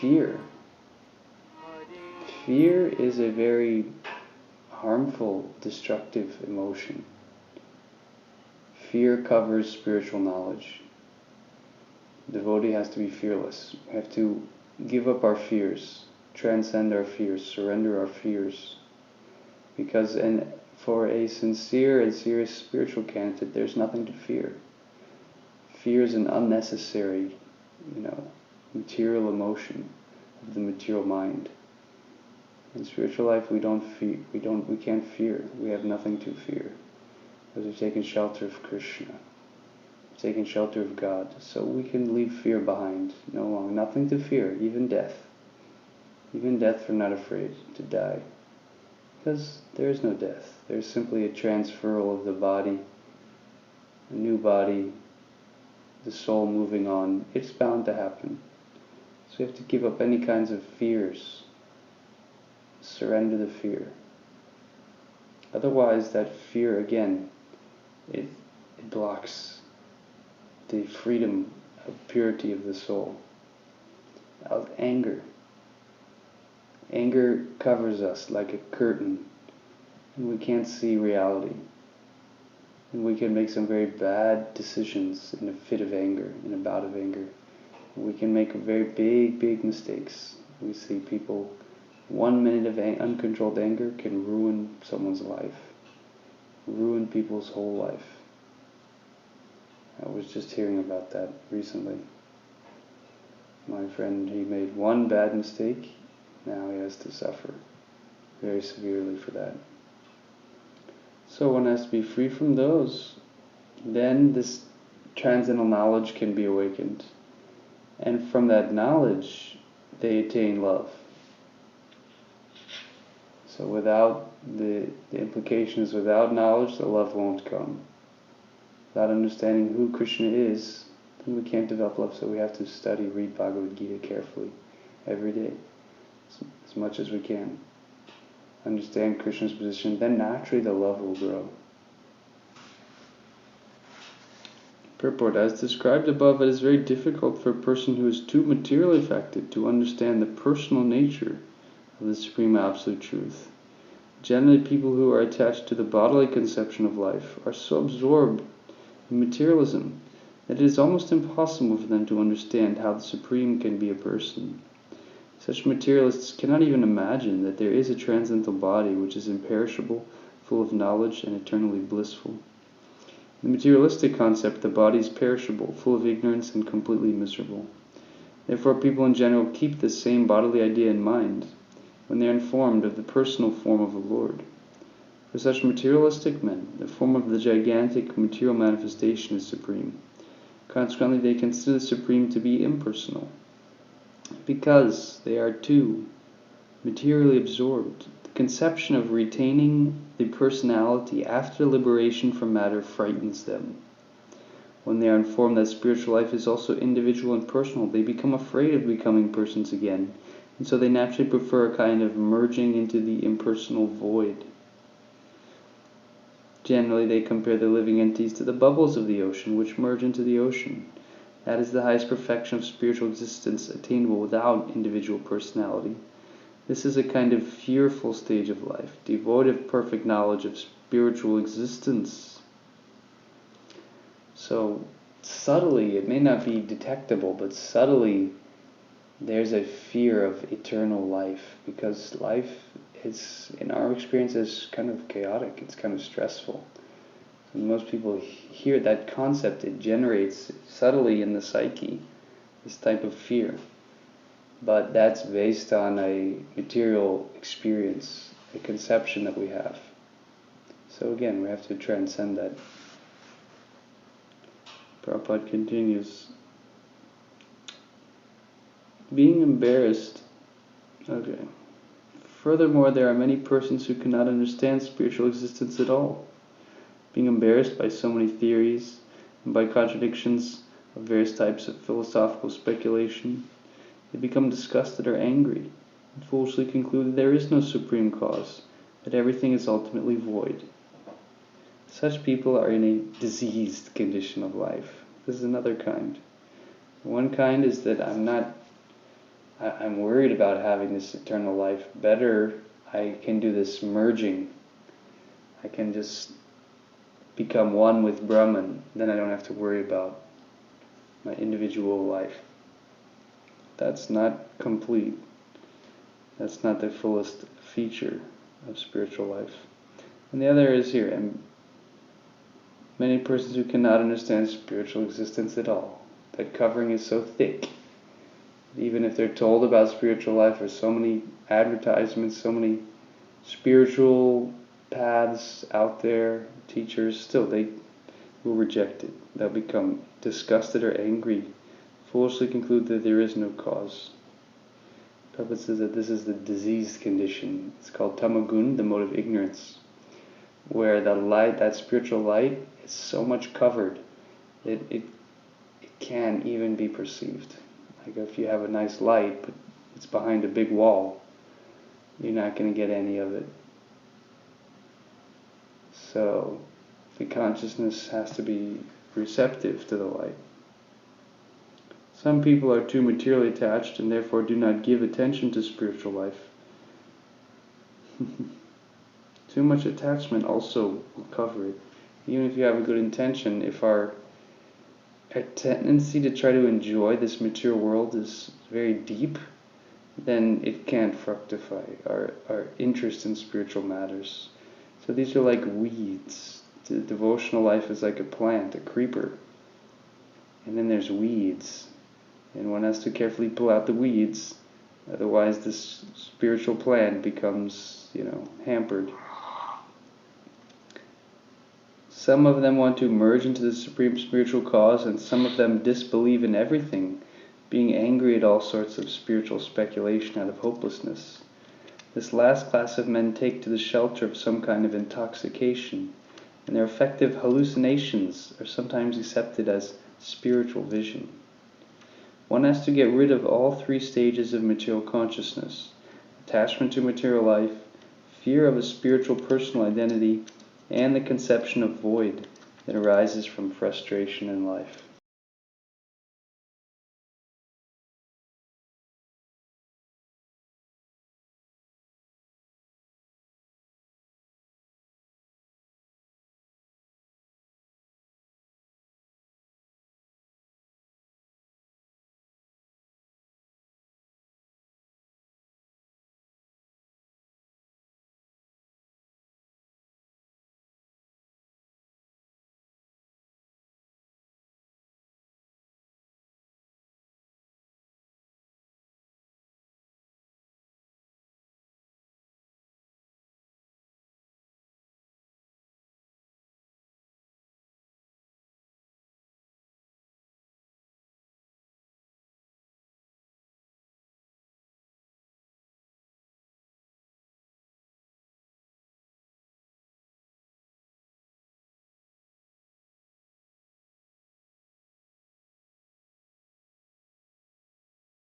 fear. Fear is a very harmful, destructive emotion. Fear covers spiritual knowledge. The devotee has to be fearless. We have to give up our fears, transcend our fears, surrender our fears. Because for a sincere and serious spiritual candidate, there's nothing to fear. Fear is an unnecessary, material emotion of the material mind. In spiritual life, we can't fear. We have nothing to fear. Because we've taken shelter of Krishna. We've taken shelter of God. So we can leave fear behind. No longer. Nothing to fear, even death. Even death, we're not afraid to die. Because there is no death. There's simply a transferal of the body, a new body, the soul moving on. It's bound to happen. So we have to give up any kinds of fears. Surrender the fear. Otherwise, that fear, again, it blocks the freedom of purity of the soul. Of anger. Anger covers us like a curtain, and we can't see reality. And we can make some very bad decisions in a fit of anger, in a bout of anger. We can make very big mistakes. We see people, 1 minute of uncontrolled anger can ruin someone's life, ruin people's whole life. I was just hearing about that recently. My friend, he made one bad mistake. Now he has to suffer very severely for that. So one has to be free from those. Then this transcendental knowledge can be awakened. And from that knowledge, they attain love. So without the implication is without knowledge, the love won't come. Without understanding who Krishna is, then we can't develop love. So we have to study, read Bhagavad Gita carefully every day. As much as we can. Understand Krishna's position, then naturally the love will grow. Purport: as described above, it is very difficult for a person who is too materially affected to understand the personal nature of the Supreme Absolute Truth. Generally, people who are attached to the bodily conception of life are so absorbed in materialism that it is almost impossible for them to understand how the Supreme can be a person. Such materialists cannot even imagine that there is a transcendental body which is imperishable, full of knowledge, and eternally blissful. In the materialistic concept, the body is perishable, full of ignorance, and completely miserable. Therefore, people in general keep this same bodily idea in mind when they are informed of the personal form of the Lord. For such materialistic men, the form of the gigantic material manifestation is supreme. Consequently, they consider the Supreme to be impersonal. Because they are too materially absorbed, the conception of retaining the personality after liberation from matter frightens them. When they are informed that spiritual life is also individual and personal, they become afraid of becoming persons again, and so they naturally prefer a kind of merging into the impersonal void. Generally, they compare the living entities to the bubbles of the ocean, which merge into the ocean. That is the highest perfection of spiritual existence attainable without individual personality. This is a kind of fearful stage of life, devoid of perfect knowledge of spiritual existence. So, subtly, it may not be detectable, but subtly, there's a fear of eternal life, because life is, in our experience, is kind of chaotic, it's kind of stressful. When most people hear that concept, it generates subtly in the psyche this type of fear. But that's based on a material experience, a conception that we have. So again, we have to transcend that. Prabhupada continues. Being embarrassed. Okay. Furthermore, there are many persons who cannot understand spiritual existence at all. Being embarrassed by so many theories and by contradictions of various types of philosophical speculation, they become disgusted or angry and foolishly conclude that there is no supreme cause, that everything is ultimately void. Such people are in a diseased condition of life. This is another kind. One kind is that I'm worried about having this eternal life. Better, I can do this merging. I can just become one with Brahman. Then I don't have to worry about my individual life. That's not complete. That's not the fullest feature of spiritual life. And the other is here, and many persons who cannot understand spiritual existence at all. That covering is so thick. Even if they're told about spiritual life, there's so many advertisements, so many spiritual paths out there, teachers, still they will reject it. They'll become disgusted or angry, foolishly conclude that there is no cause. Prabhupada says that this is the diseased condition. It's called tamagun, the mode of ignorance, where the light, that spiritual light, is so much covered that it can't even be perceived. Like if you have a nice light, but it's behind a big wall, you're not going to get any of it. So the consciousness has to be receptive to the light. Some people are too materially attached and therefore do not give attention to spiritual life. Too much attachment also will cover it. Even if you have a good intention, if our tendency to try to enjoy this material world is very deep, then it can't fructify our interest in spiritual matters. So these are like weeds. The devotional life is like a plant, a creeper. And then there's weeds. And one has to carefully pull out the weeds, otherwise this spiritual plant becomes, hampered. Some of them want to merge into the supreme spiritual cause, and some of them disbelieve in everything, being angry at all sorts of spiritual speculation out of hopelessness. This last class of men take to the shelter of some kind of intoxication, and their affective hallucinations are sometimes accepted as spiritual vision. One has to get rid of all three stages of material consciousness: attachment to material life, fear of a spiritual personal identity, and the conception of void that arises from frustration in life.